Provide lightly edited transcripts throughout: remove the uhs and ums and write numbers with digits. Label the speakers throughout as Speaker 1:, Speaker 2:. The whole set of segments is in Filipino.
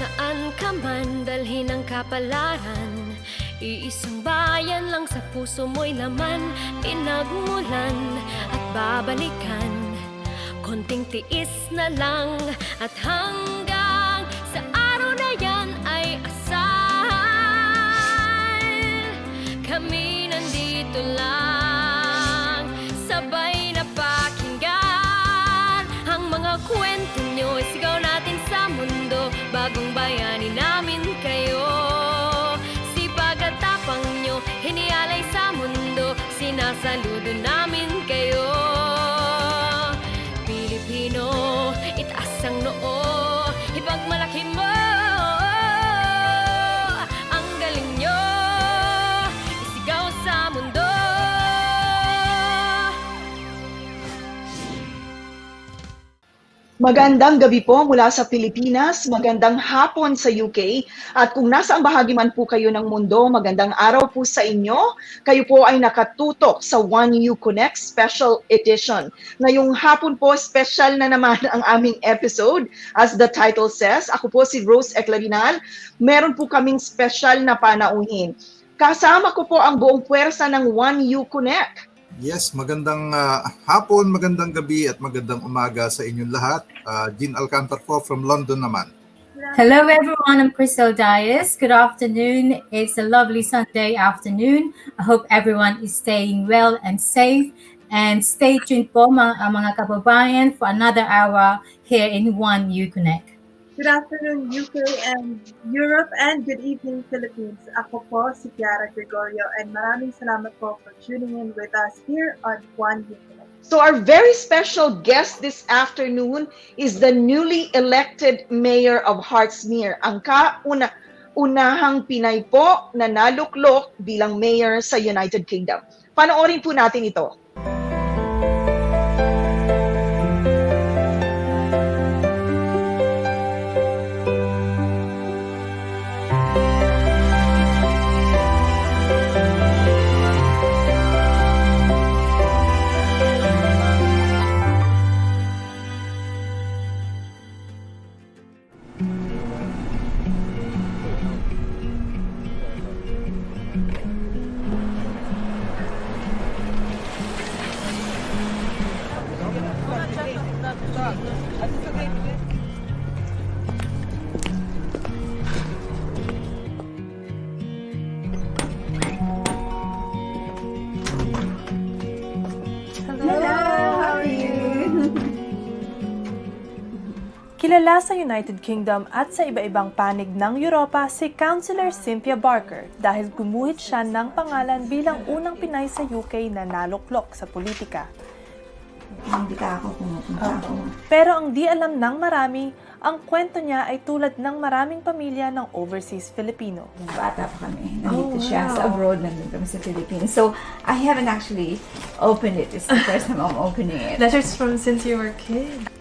Speaker 1: Saan ka man dalhin ang kapalaran, iisang bayan lang sa puso mo'y laman. Pinagmulan at babalikan, konting tiis na lang, at hanggang sa araw na yan ay asal. Kami nandito lang, sabay na pakinggan ang mga kwento nyo. Isigaw natin sa mundo, bagong bayani namin kayo. Sipag at tapang nyo, hinialay sa mundo, sinasaludo namin kayo. Filipino, itaas ang noo, ipagmalaki mo ang galing nyo, isigaw sa mundo.
Speaker 2: Magandang gabi po mula sa Pilipinas, magandang hapon sa UK, at kung nasa ang bahagi man po kayo ng mundo, magandang araw po sa inyo. Kayo po ay nakatutok sa One Konek Special Edition. Ngayong hapon po, special na naman ang aming episode. As the title says, ako po si Rose Eclarinal. Meron po kaming special na panauhin. Kasama ko po ang buong puwersa ng One Konek.
Speaker 3: Yes, magandang hapon, magandang gabi at magandang umaga sa inyong lahat. Jean Alcantar po from London naman.
Speaker 4: Hello everyone, I'm Crystal Dias. Good afternoon. It's a lovely Sunday afternoon. I hope everyone is staying well and safe. And stay tuned po mga kababayan for another hour here in One Konek.
Speaker 5: Good afternoon, UK and Europe, and good evening, Philippines. Ako po si Kiara Gregorio, and maraming salamat po for tuning in with us here on One Konek.
Speaker 2: So our very special guest this afternoon is the newly elected Mayor of Hartsmere, ang kauna-unahang Pinay po na naluklok bilang Mayor sa United Kingdom. Panoorin po natin ito.
Speaker 6: Kilala sa United Kingdom at sa iba-ibang panig ng Europa si Councillor Cynthia Barker dahil gumuhit siya ng pangalan bilang unang Pinay sa UK na naluklok sa politika.
Speaker 7: Hindi ka ako pumupunta ako.
Speaker 6: Pero ang di alam ng marami, ang kwento niya ay tulad ng maraming pamilya ng overseas Filipino.
Speaker 7: Bata pa kami. Nandito siya sa abroad, nandito kami sa Philippines. So, I haven't actually opened it. It's the first time I'm opening it.
Speaker 6: Letters from since you were a kid.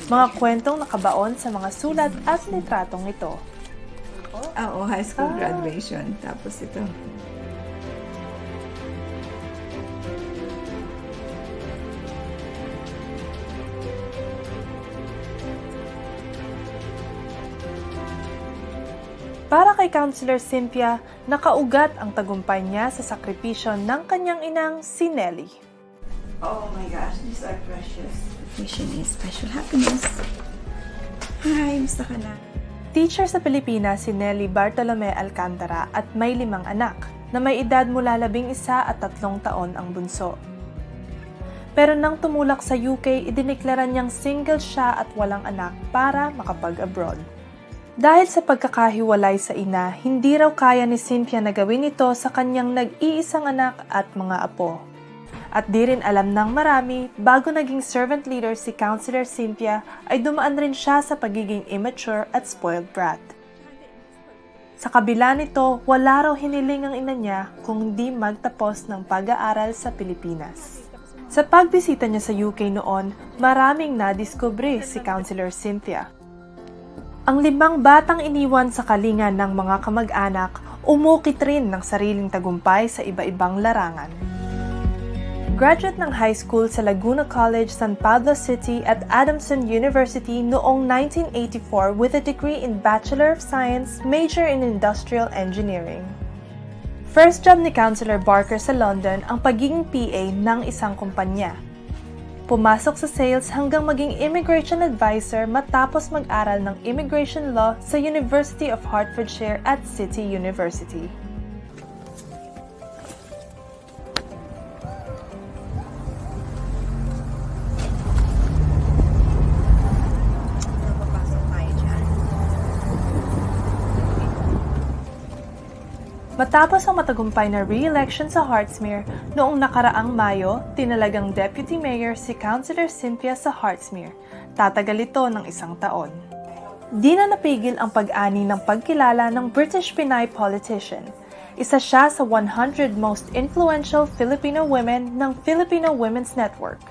Speaker 6: Mga kwentong nakabaon sa mga sulat at litratong ito.
Speaker 7: Oo, high school graduation. Tapos ito.
Speaker 6: Para kay Councillor Cynthia, nakaugat ang tagumpay niya sa sakripisyo ng kanyang inang si Nelly.
Speaker 7: Oh my gosh, these are precious. Vision is special happiness. Hi, musta ka na?
Speaker 6: Teacher sa Pilipinas si Nelly Bartolome Alcantara at may 5 anak na may edad mula 11 at 3 taon ang bunso. Pero nang tumulak sa UK, idineklara niyang single siya at walang anak para makapag-abroad. Dahil sa pagkakahiwalay sa ina, hindi raw kaya ni Cynthia na gawin ito sa kanyang nag-iisang anak at mga apo. At di rin alam ng marami, bago naging servant leader si Councillor Cynthia, ay dumaan rin siya sa pagiging immature at spoiled brat. Sa kabila nito, wala raw hiniling ang ina niya kung hindi magtapos ng pag-aaral sa Pilipinas. Sa pagbisita niya sa UK noon, maraming nadiskubre si Councillor Cynthia. Ang 5 batang iniwan sa kalingan ng mga kamag-anak, umukit rin ng sariling tagumpay sa iba-ibang larangan. Graduate ng high school sa Laguna College, San Pablo City at Adamson University noong 1984 with a degree in Bachelor of Science, major in Industrial Engineering. First job ni Councilor Barker sa London ang pagiging PA ng isang kumpanya. Pumasok sa sales hanggang maging immigration advisor matapos mag-aral ng immigration law sa University of Hertfordshire at City University. Matapos ang matagumpay na re-election sa Hertsmere, noong nakaraang Mayo, tinalagang Deputy Mayor si Councilor Cynthia sa Hertsmere. Tatagal ito ng 1 taon. Di na napigil ang pag-ani ng pagkilala ng British Pinay politician. Isa siya sa 100 most influential Filipino women ng Filipino Women's Network.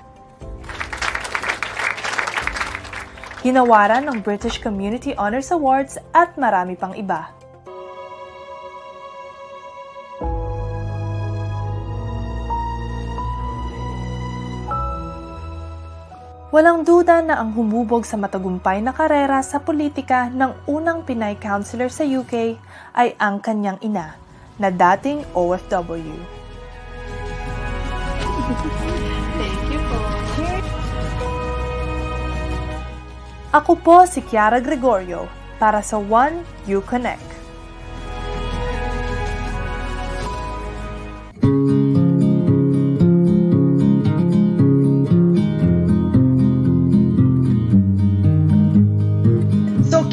Speaker 6: Ginawaran ng British Community Honours Awards at marami pang iba. Walang duda na ang humubog sa matagumpay na karera sa politika ng unang Pinay councilor sa UK ay ang kanyang ina, na dating OFW.
Speaker 2: Thank you po.
Speaker 6: Ako po si Kiara Gregorio para sa Juan, Konek.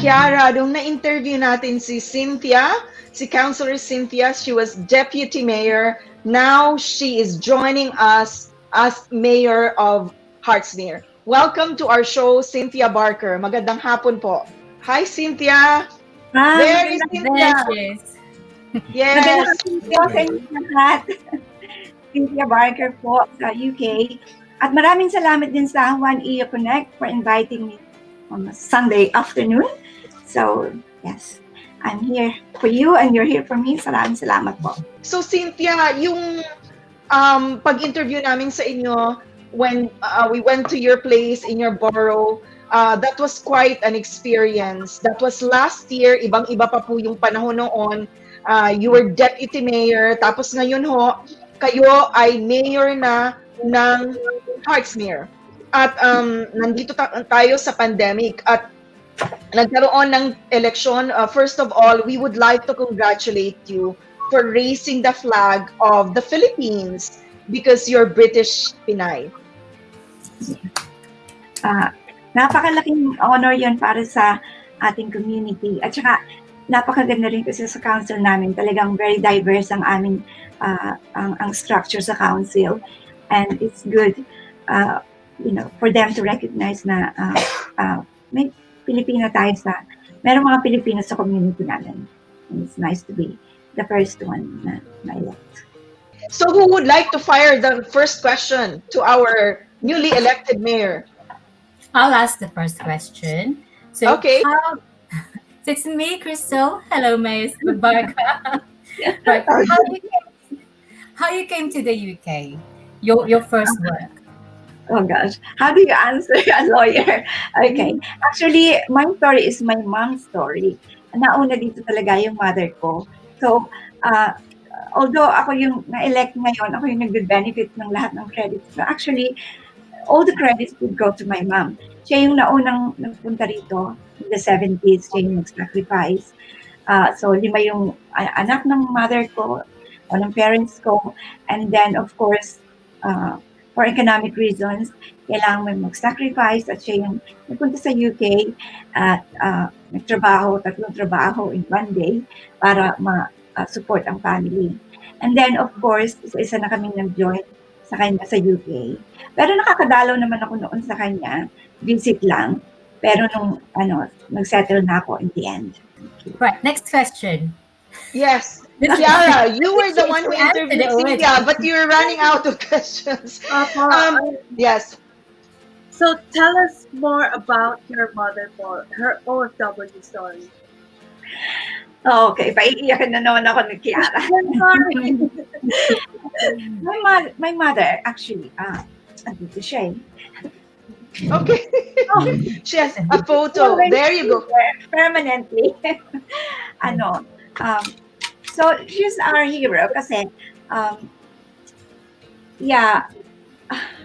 Speaker 2: Kiara, nung na-interview natin si Cynthia, si Councilor Cynthia, she was Deputy Mayor. Now she is joining us as Mayor of Hertsmere. Welcome to our show, Cynthia Barker. Magandang hapon po. Hi, Cynthia.
Speaker 7: Hi,
Speaker 2: There is Cynthia. Yes.
Speaker 7: Magandang hapon po sa inyo lahat. Cynthia Barker po sa UK. At maraming salamat din sa Juan Konek for inviting me on a Sunday afternoon. So, yes, I'm here for you and you're here for me. Salamat po.
Speaker 2: So, Cynthia, yung pag-interview namin sa inyo when we went to your place in your borough, that was quite an experience. That was last year. Ibang-iba pa po yung panahon noon. You were deputy mayor. Tapos ngayon ho, kayo ay mayor na ng Hertsmere. At nandito tayo sa pandemic at nagkaroon ng election. First of all, we would like to congratulate you for raising the flag of the Philippines because you're British Pinay.
Speaker 7: Napakalaking honor yun para sa ating community. At saka, napakaganda rin kasi sa council namin. Talagang very diverse ang aming ang structure sa council. And it's good, for them to recognize na may Filipino tayo merong mga Pilipino sa community namin. And it's nice to be the first one na elect.
Speaker 2: So who would like to fire the first question to our newly elected mayor?
Speaker 4: I'll ask the first question. So,
Speaker 2: Okay.
Speaker 4: So it's me, Crystal. Hello, Mayor Barker. Right. How you came to the UK? Your first work.
Speaker 7: Oh gosh, how do you answer a lawyer? Okay, actually, my story is my mom's story. Nauna dito talaga yung mother ko. So, although ako yung na-elect ngayon, ako yung nag-benefit ng lahat ng credits. So actually, all the credits would go to my mom. Siya yung naunang nagpunta rito in the 70s, siya yung nag-sacrifice. So, 5 yung anak ng mother ko, o ng parents ko, and then, of course, for economic reasons, kailangan may mag-sacrifice at siya yung nagpunta sa UK at tatlong trabaho in one day para ma-support ang family. And then, of course, isa na kaming nag-join sa kanya sa UK. Pero nakakadalaw naman ako noon sa kanya, visit lang. Pero nung nag-settle na ako in the end.
Speaker 4: Right, next question.
Speaker 2: Yes. Kiara, you were the one who interviewed Cynthia, but you're running out of questions. Yes.
Speaker 5: So tell us more about your mother, her OFW story.
Speaker 7: Okay, paiiyakan na naman ako ni Kiara. My mother actually, andito siya eh.
Speaker 2: Okay.
Speaker 7: Oh,
Speaker 2: She has a photo. There you go.
Speaker 7: Permanently. Ano, so she's our hero kasi, yeah,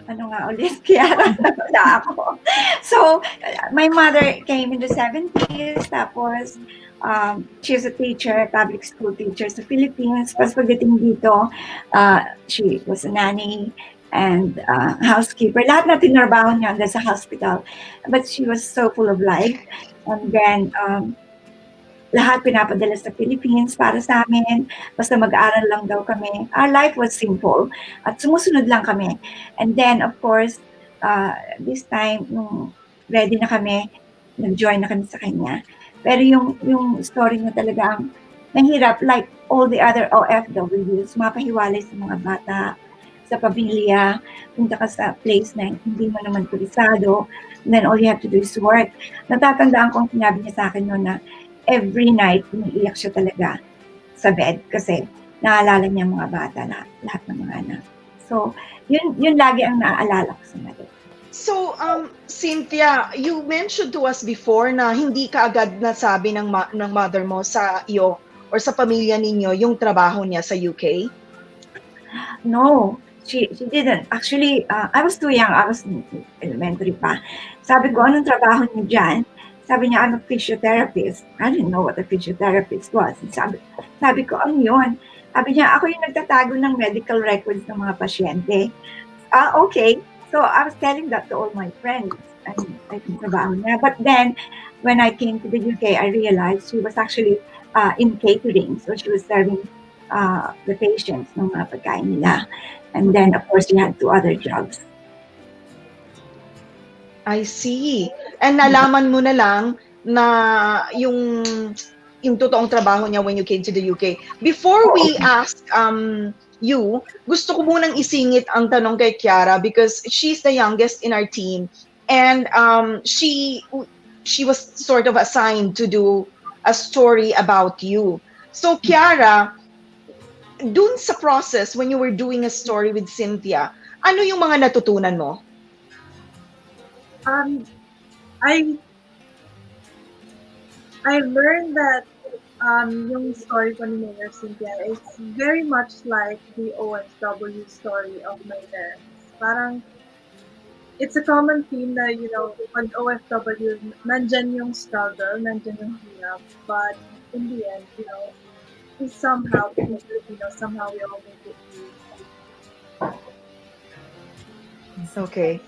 Speaker 7: ano nga ulit, kaya wala ako. So, my mother came in the 70s, tapos, she's a teacher, public school teacher sa Philippines. Tapos pagdating dito, she was a nanny and housekeeper. Lahat na tinrabaho niya hanggang sa hospital. But she was so full of life. And then, lahat pinapadala sa Philippines para sa amin. Basta mag-aaral lang daw kami. Our life was simple. At sumusunod lang kami. And then, of course, this time, nung ready na kami, nag-join na kami sa kanya. Pero yung story niya talagang nahirap, like all the other OFWs, mapahiwalay sa mga bata, sa pamilya, punta ka sa place na hindi mo naman tulisado, and then all you have to do is work. Natatandaan ko ang sinabi niya sa akin noon na every night, umiiyak siya talaga sa bed kasi naalala niya mga bata na lahat ng mga anak. So, yun lagi ang naaalala ko sa mother.
Speaker 2: So, Cynthia, you mentioned to us before na hindi ka agad nasabi ng mother mo sa iyo or sa pamilya ninyo yung trabaho niya sa UK?
Speaker 7: No, she didn't. Actually, I was too young. I was in elementary pa. Sabi ko, anong trabaho niyo dyan? Sabi niya, I'm a physiotherapist. I didn't know what a physiotherapist was. Sabi ko, ano yun? Sabi niya, ako yung nagtatago ng medical records ng mga pasyente. Okay. So I was telling that to all my friends. I think trabaho niya. But then, when I came to the UK, I realized she was actually in catering. So she was serving the patients ng mga pagkain nila. And then, of course, she had 2 other jobs.
Speaker 2: I see. And nalaman mo na lang na yung totoong trabaho niya when you came to the UK. Before we ask you, gusto ko munang isingit ang tanong kay Kiara because she's the youngest in our team and she was sort of assigned to do a story about you. So Kiara, dun sa process when you were doing a story with Cynthia, ano yung mga natutunan mo?
Speaker 5: I learned that yung story ko ni Mayor Cynthia is very much like the OFW story of my parents. Parang it's a common theme na, you know, pag OFW, nandyan yung struggle, nandyan yung hirap, but in the end, you know, we somehow, being Filipino, somehow we all make it through.
Speaker 2: Okay.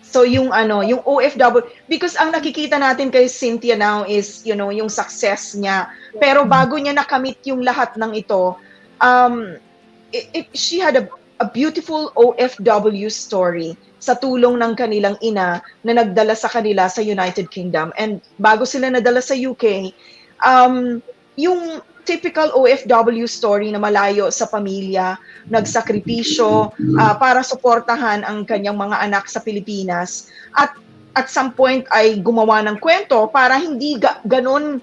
Speaker 2: So yung yung OFW, because ang nakikita natin kay Cynthia now is, you know, yung success niya. Pero bago niya nakamit yung lahat ng ito, she had a beautiful OFW story sa tulong ng kanilang ina na nagdala sa kanila sa United Kingdom. And bago sila nadala sa UK, yung typical OFW story na malayo sa pamilya, nagsakripisyo para suportahan ang kanyang mga anak sa Pilipinas at some point ay gumawa ng kwento para hindi ganon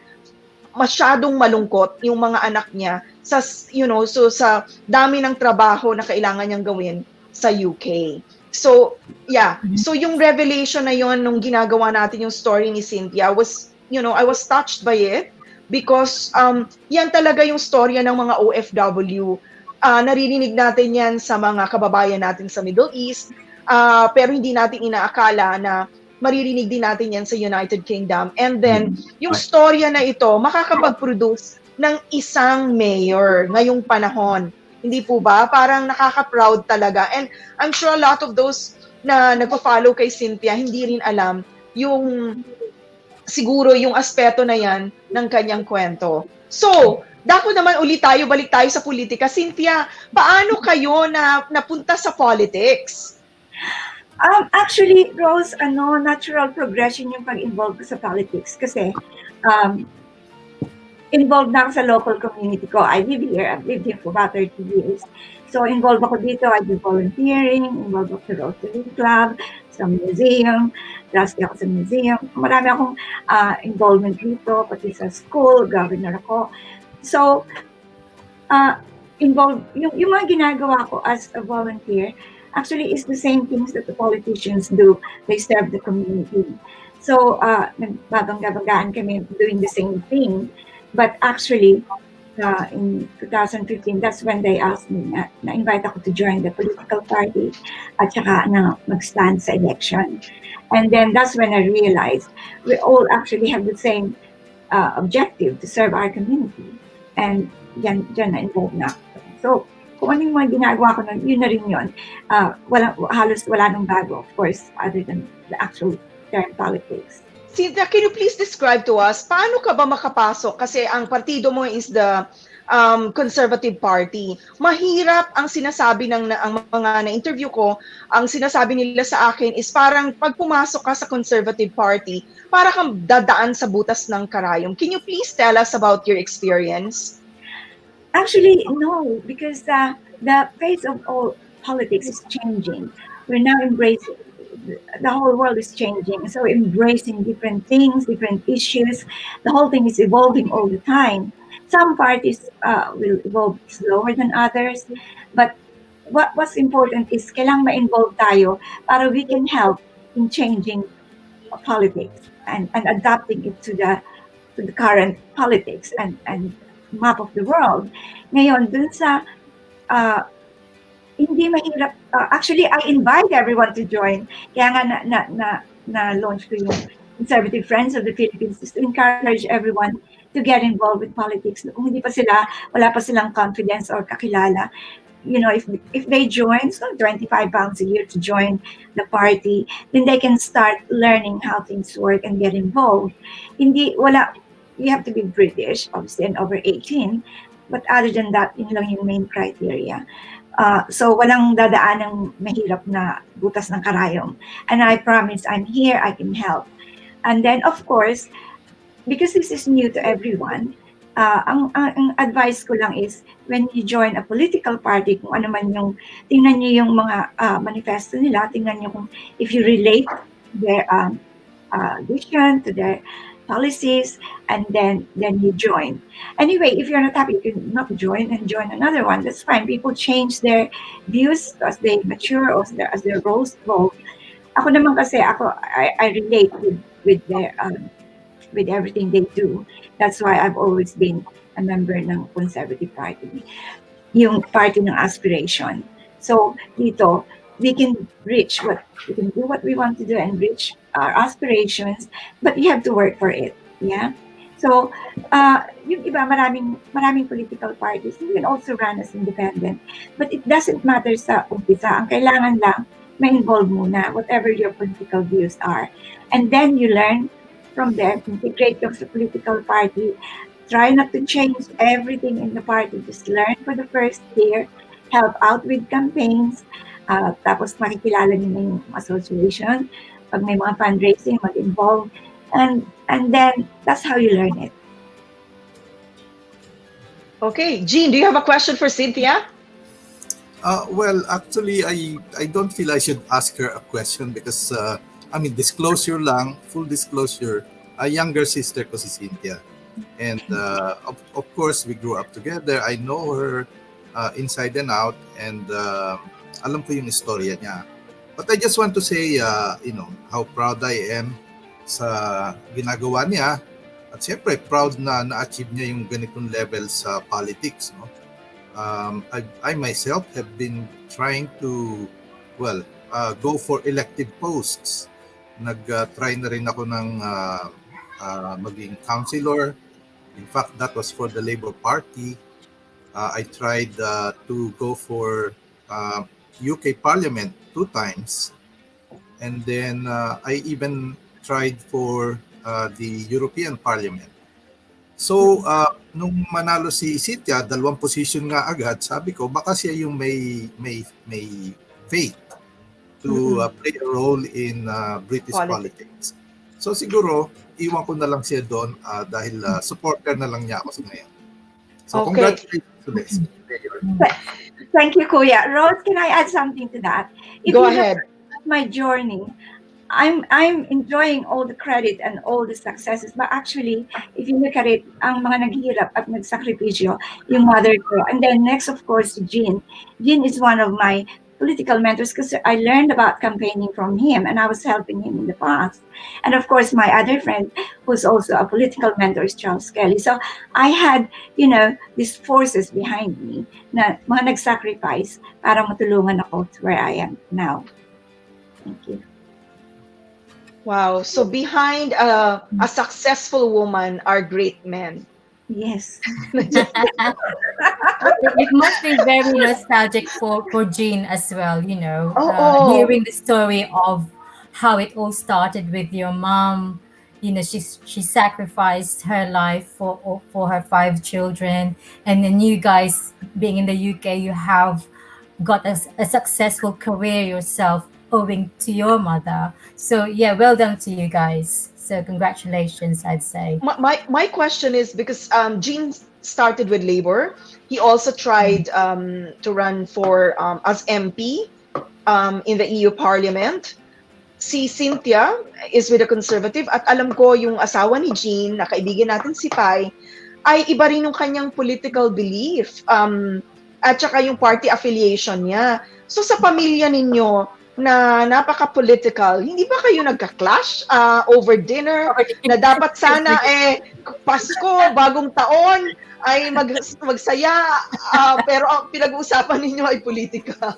Speaker 2: masyadong malungkot yung mga anak niya sa sa dami ng trabaho na kailangan niyang gawin sa UK. So, yeah. So yung revelation na yon nung ginagawa natin yung story ni Cynthia was, you know, I was touched by it. Because yan talaga yung storya ng mga OFW. Naririnig natin yan sa mga kababayan natin sa Middle East, pero hindi natin inaakala na maririnig din natin yan sa United Kingdom. And then, yung storya na ito, makakapag-produce ng isang mayor ngayong panahon. Hindi po ba? Parang nakaka-proud talaga. And I'm sure a lot of those na nagpa-follow kay Cynthia, hindi rin alam yung siguro yung aspeto na yan ng kanyang kwento. So, dako naman balik tayo sa politika. Cynthia, paano kayo napunta sa politics?
Speaker 7: Actually, Rose, natural progression yung pag-involve ko sa politics kasi involved na ako sa local community ko. I live here. I've lived here for about 30 years. So, involved ako dito. I do volunteering, involved ako sa Rotary Club, sa museum, trustee ako sa museum. Marami akong involvement dito, pati sa school, governor ako. So, involved, yung mga ginagawa ko as a volunteer, actually is the same things that the politicians do. They serve the community. So, nagbabangga-banggaan kami doing the same thing. But actually, in 2015, that's when they asked me na-invite ako to join the political party at saka na mag-stand sa election. And then that's when I realized we all actually have the same objective to serve our community. And dyan na-involve na ako. So, kung ano yung mga ginagawa ko nun, yun na rin yun. Halos wala nang bago, of course, other than the actual term politics.
Speaker 2: Cynthia, can you please describe to us, paano ka ba makapasok? Kasi ang partido mo is the Conservative Party. Mahirap ang sinasabi ang mga na-interview ko, ang sinasabi nila sa akin is parang pag pumasok ka sa Conservative Party, para kang dadaan sa butas ng karayom. Can you please tell us about your experience?
Speaker 7: Actually, no, because the face of all politics is changing. We're now embracing, the whole world is changing. So embracing different things, different issues. The whole thing is evolving all the time. Some parties will evolve slower than others. But what's important is kailangang ma-involve tayo para we can help in changing politics and adapting it to the current politics and map of the world. Ngayon, dun sa hindi mahirap. Actually, I invite everyone to join. Kaya nga na-launch ko yung Conservative Friends of the Philippines to encourage everyone to get involved with politics. Kung hindi pa sila, wala pa silang confidence or kakilala, you know, if they join, so 25 pounds a year to join the party, then they can start learning how things work and get involved. You have to be British, obviously, and over 18. But other than that, yun lang yung main criteria. So walang dadaan ng mahirap na butas ng karayom. And I promise I'm here, I can help. And then, of course, because this is new to everyone, ang advice ko lang is when you join a political party, kung ano man yung, tingnan nyo yung mga manifesto nila, tingnan nyo kung if you relate their vision, to their policies, and then you join. Anyway, if you're not happy, you can not join and join another one. That's fine. People change their views as they mature or as their roles evolve. Ako naman kasi, I relate with their with everything they do. That's why I've always been a member ng Conservative Party, yung party ng aspiration. So dito, we can do what we want to do and reach our aspirations, but you have to work for it. Yeah. So, yung iba, maraming political parties, you can also run as independent. But it doesn't matter sa umpisa. Ang kailangan lang, ma-involve muna, whatever your political views are. And then you learn from there, integrate your political party. Try not to change everything in the party. Just learn for the first year, help out with campaigns, tapos makikilala niyo na yung association. Pag may mga fundraising, mag-involve. And then, that's how you learn it.
Speaker 2: Okay. Jean, do you have a question for Cynthia?
Speaker 3: Well, actually, I don't feel I should ask her a question because, disclosure lang, full disclosure, a younger sister ko si Cynthia. And of course, we grew up together. I know her inside and out, and alam ko yung istorya niya. But I just want to say, how proud I am sa ginagawa niya. At siyempre, proud na na-achieve niya yung ganitong level sa politics. No? I myself have been trying to, go for elective posts. Nag-try na rin ako ng maging councilor. In fact, that was for the Labour Party. I tried to go for UK Parliament 2 times. And then I even tried for the European Parliament. So, nung manalo si Cynthia, 2 position nga agad, sabi ko, baka siya yung may faith to play a role in British politics. So, siguro, iwan ko na lang siya doon dahil supporter na lang niya ako sa ngayon. So, congratulations to this.
Speaker 7: Thank you, Kuya. Rose, can I add something to that?
Speaker 2: Go ahead.
Speaker 7: My journey, I'm enjoying all the credit and all the successes. But actually, if you look at it, ang mga naghihirap at nagsakripisyo, yung mother ko. And then next, of course, Jean. Jean is one of my political mentors because I learned about campaigning from him and I was helping him in the past. And of course, my other friend who's also a political mentor is Charles Kelly. So I had, these forces behind me na mga nag-sacrifice para matulungan ako to where I am now. Thank you.
Speaker 2: Wow. So behind a successful woman are great men.
Speaker 7: Yes.
Speaker 4: It must be very nostalgic for Jean as well, hearing the story of how it all started with your mom. She sacrificed her life for her 5 children, and then you guys being in the UK, you have got a successful career yourself owing to your mother. So yeah, well done to you guys. So congratulations, I'd say.
Speaker 2: My question is because Gene started with Labor. He also tried to run for as MP in the EU Parliament. Si Cynthia is with the Conservative at alam ko yung asawa ni Gene, na kaibigan natin si Pai, ay iba rin yung kanyang political belief at saka yung party affiliation niya. So sa pamilya ninyo na napaka-political, hindi ba kayo nagka-clash over dinner na dapat sana Pasko, bagong taon ay magsaya pero ang pinag-uusapan ninyo ay politika?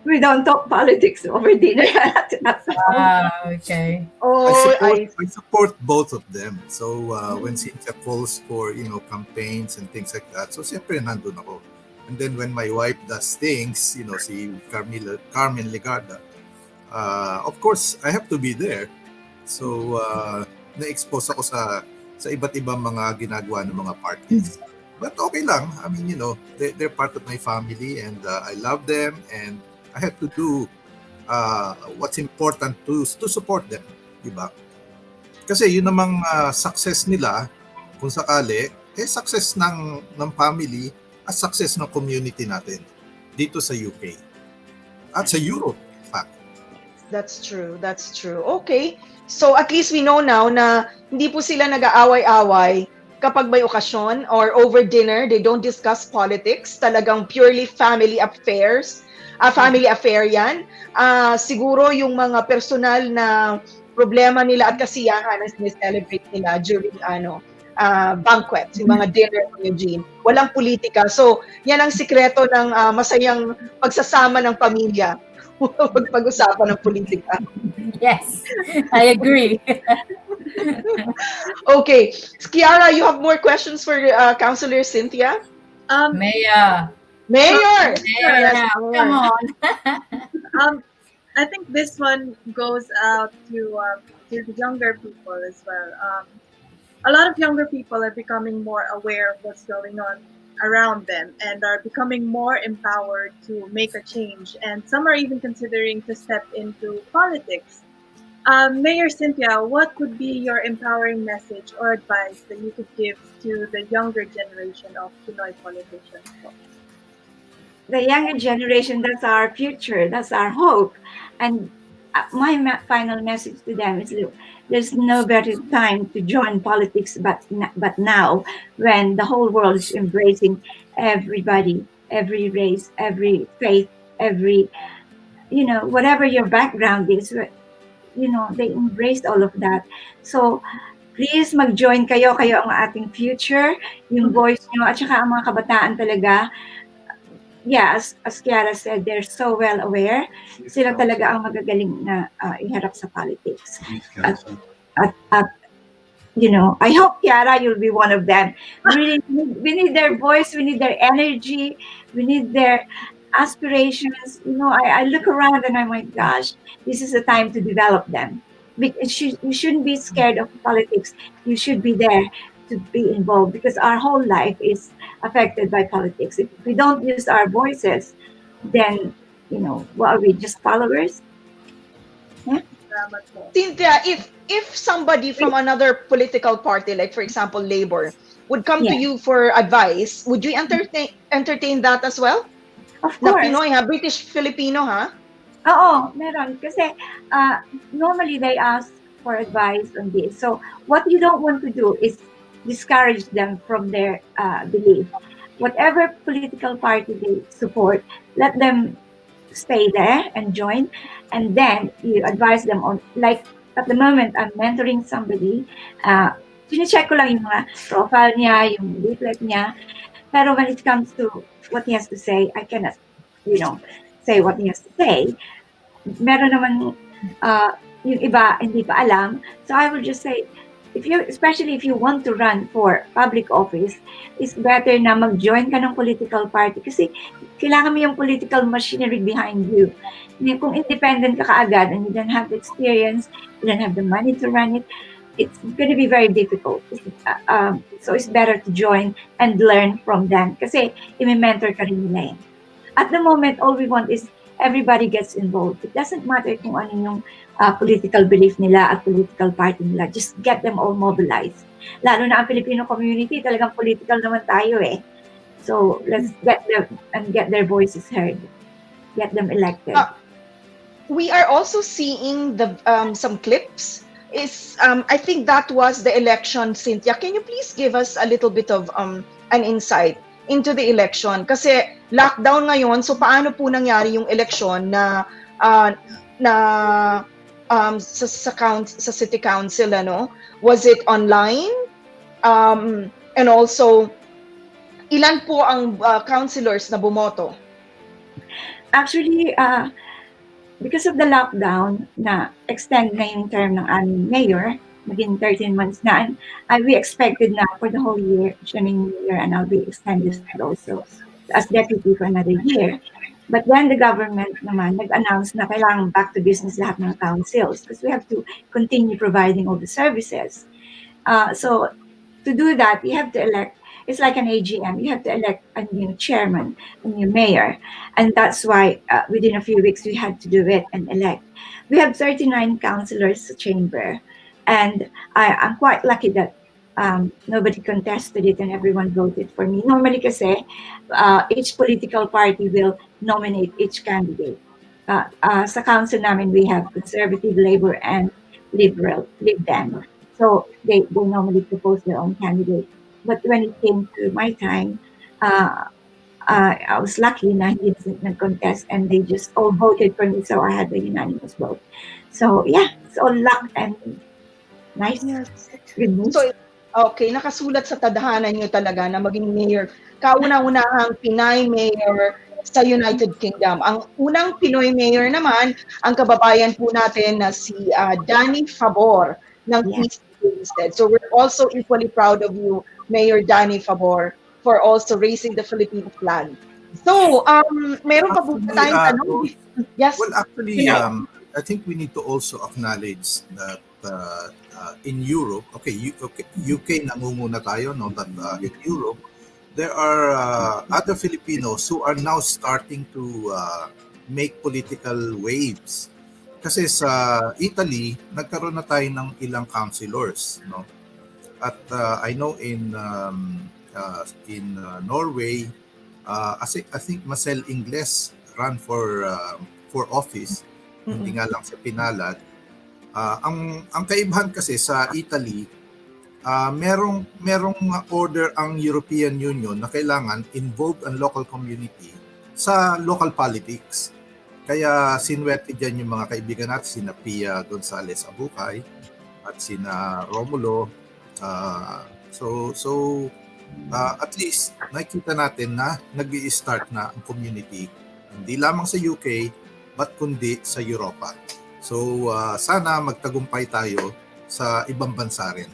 Speaker 7: We don't talk politics over dinner.
Speaker 4: Okay.
Speaker 3: I support both of them. So when Cynthia calls for campaigns and things like that, so siyempre nandun ako. And then when my wife does things, si Carmen Legarda, of course I have to be there. So na-expose ako sa iba't ibang mga ginagawa ng mga parties. But okay lang. I mean, they're part of my family and I love them and I have to do what's important to support them, di ba? Kasi yun namang success nila, kung sakali, success ng family at success ng community natin dito sa UK at sa Europe, in fact.
Speaker 2: That's true. Okay. So at least we know now na hindi po sila nag-aaway-away kapag may okasyon or over dinner. They don't discuss politics. Talagang purely family affairs. Family affair yan. Siguro yung mga personal na problema nila at kasiyahan na sineselebrate nila during banquets, yung mga dinner ni Eugene. Walang politika. So, yan ang sikreto ng masayang pagsasama ng pamilya. Pag-usapan ng politika.
Speaker 4: Yes, I agree.
Speaker 2: Okay. Kiara, you have more questions for Councilor Cynthia? Mayor!
Speaker 4: Yeah, come on.
Speaker 5: I think this one goes out to the younger people as well. A lot of younger people are becoming more aware of what's going on around them and are becoming more empowered to make a change. And some are even considering to step into politics. Mayor Cynthia, what would be your empowering message or advice that you could give to the younger generation of Pinoy politicians?
Speaker 7: The younger generation, that's our future, that's our hope. And my final message to them is, look, there's no better time to join politics but now, when the whole world is embracing everybody, every race, every faith, every, whatever your background is, they embraced all of that. So please mag-join kayo ang ating future, yung voice nyo, at saka ang mga kabataan talaga. Yeah, as Kiara said, they're so well aware. Sila talaga ang magagaling na iharap sa politics. At I hope, Kiara, you'll be one of them. We need their voice, we need their energy, we need their aspirations. I look around and I'm like, gosh, this is the time to develop them. You shouldn't be scared of politics. You should be there to be involved because our whole life is affected by politics. If we don't use our voices, then what are we, just followers? Yeah.
Speaker 2: Cynthia, if somebody from another political party, like for example Labor, would come to you for advice, would you entertain that as well?
Speaker 7: Of course.
Speaker 2: Na Pinoy, British Filipino,
Speaker 7: Oo, meron. Kasi normally they ask for advice on this. So what you don't want to do is discourage them from their belief. Whatever political party they support, let them stay there and join. And then you advise them on, like at the moment, I'm mentoring somebody. Sine-check ko lang yung mga profile niya, yung leaflet niya. Pero when it comes to what he has to say, I cannot, say what he has to say. Meron naman yung iba hindi pa alam. So I will just say, especially if you want to run for public office, it's better na mag-join ka ng political party kasi kailangan mo yung political machinery behind you. Kung independent ka kaagad and you don't have the experience, you don't have the money to run it, it's going to be very difficult. So it's better to join and learn from them kasi i-mentor ka rin nila. At the moment, all we want is everybody gets involved. It doesn't matter kung ano yung political belief nila at political party nila. Just get them all mobilized. Lalo na ang Filipino community, talagang political naman tayo eh. So let's get them and get their voices heard. Get them elected.
Speaker 2: We are also seeing some clips. I think that was the election, Cynthia. Can you please give us a little bit of an insight into the election? Kasi lockdown ngayon, so paano po nangyari yung election na sa city council, ano? Was it online? And also, ilan po ang councilors na bumoto?
Speaker 7: Actually, because of the lockdown na extend na yung term ng aming mayor, maging 13 months na, we expected na for the whole year, siya ng year, and I'll be extended also as deputy for another year. But then the government naman nag-announce na kailangan back to business lahat ng councils because we have to continue providing all the services. So to do that, you have to elect, it's like an AGM, you have to elect a new chairman, a new mayor. And that's why within a few weeks we had to do it and elect. We have 39 councillors sa chamber. And I'm quite lucky that nobody contested it and everyone voted for me. Normally kasi, each political party will nominate each candidate. Sa council namin, we have Conservative, Labour, and Liberal, Lib Dem. So they normally propose their own candidate. But when it came to my time, I was lucky na hindi nag-contest and they just all voted for me. So I had the unanimous vote. So yeah, it's all luck and nice.
Speaker 2: Yes.
Speaker 7: Good news.
Speaker 2: So, okay, nakasulat sa tadhana niyo talaga na maging mayor. Kauna-unahang Pinay mayor sa United Kingdom. Ang unang Pinoy mayor naman, ang kababayan po natin na si Danny Favor ng East Instead. So we're also equally proud of you, Mayor Danny Favor, for also raising the Philippine flag. So, meron pa po tayong tanong? Yes.
Speaker 3: Well, actually, I think we need to also acknowledge that in Europe, UK nangunguna tayo, no? That in Europe, there are other Filipinos who are now starting to make political waves. Kasi sa Italy, nagkaroon na tayo ng ilang councilors, no? At I know in Norway, I think Marcel Ingles ran for office, hindi nga lang sa pinalad. Ang kaibahan kasi sa Italy, merong order ang European Union na kailangan involve ang local community sa local politics. Kaya sinwerte dyan yung mga kaibigan natin, sina Pia Gonzalez Abucay at sina Romulo. At least nakikita natin na nag-i-start na ang community hindi lamang sa UK but kundi sa Europa. So sana magtagumpay tayo sa ibang bansa rin.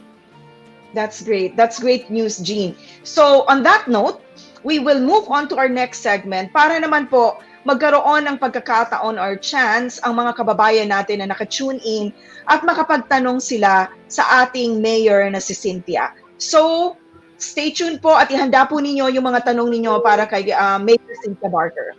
Speaker 2: That's great. That's great news, Jean. So on that note, we will move on to our next segment para naman po magkaroon ng pagkakataon or chance ang mga kababayan natin na naka-tune in at makapagtanong sila sa ating mayor na si Cynthia. So, stay tuned po at ihanda po ninyo yung mga tanong ninyo para kay Mayor Cynthia Barker.